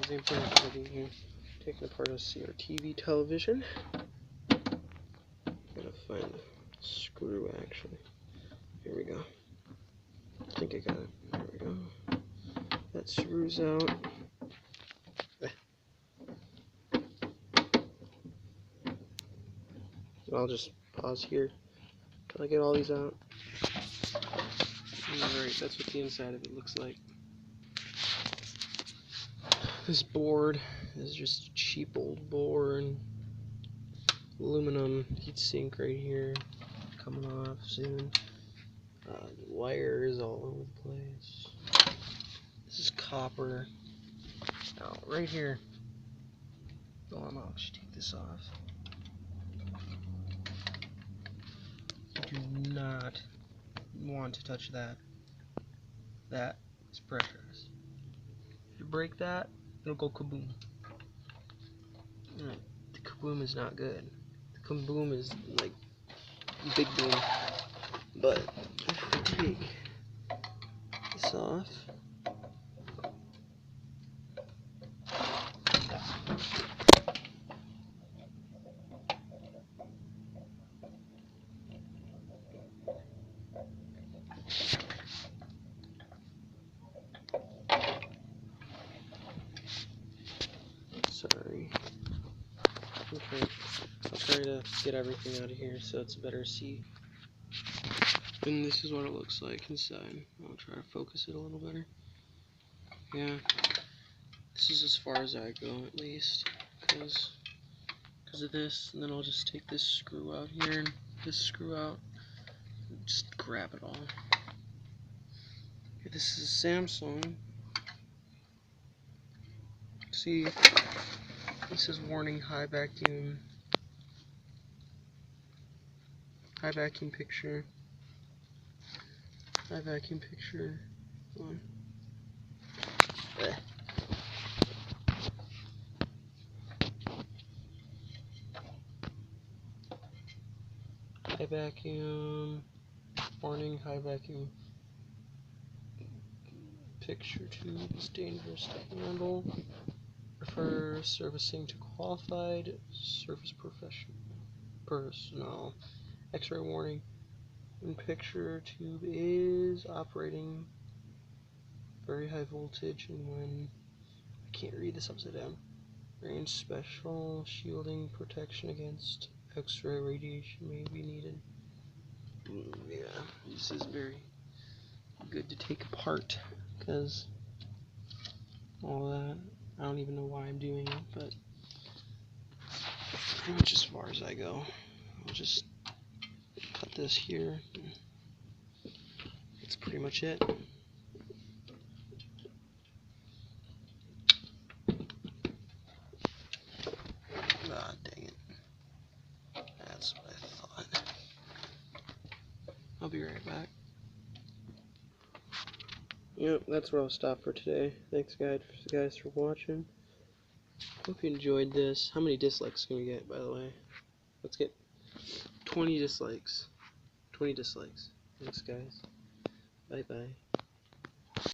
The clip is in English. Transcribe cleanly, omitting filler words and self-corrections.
same thing as what we're doing here. Taking apart a CRTV television. Gotta find the screw actually. Here we go. I think I got it. There we go. That screws out. I'll just pause here till I get all these out. Alright, that's what the inside of it looks like. This board is just a cheap old board. Aluminum heatsink right here, coming off soon. Wires all over the place. This is copper. Now, right here. Oh, I'll just take this off. You do not want to touch that. That is precious. If you break that, it'll go kaboom. Right. The kaboom is not good. The kaboom is like big boom. But if I take this off, sorry. Okay, I'll try to get everything out of here so it's better to see. And this is what it looks like inside. I'll try to focus it a little better. Yeah, this is as far as I go at least, because of this. And then I'll just take this screw out here and this screw out, and just grab it all. Okay, this is a Samsung. See, this is warning high vacuum picture. High vacuum picture. On. High vacuum. Warning, high vacuum picture tube is dangerous to handle. Refer servicing to qualified service personnel. X-ray warning. When picture tube is operating very high voltage, and when I can't read this upside down. Range special shielding protection against X-ray radiation may be needed. Yeah, this is very good to take apart because all that. I don't even know why I'm doing it, but pretty much as far as I go. I'll just cut this here. That's pretty much it. Ah, dang it. That's what I thought. I'll be right back. Yep, that's where I'll stop for today. Thanks guys for watching. Hope you enjoyed this. How many dislikes can we get, by the way? Let's get 20 dislikes. 20 dislikes. Thanks guys. Bye bye.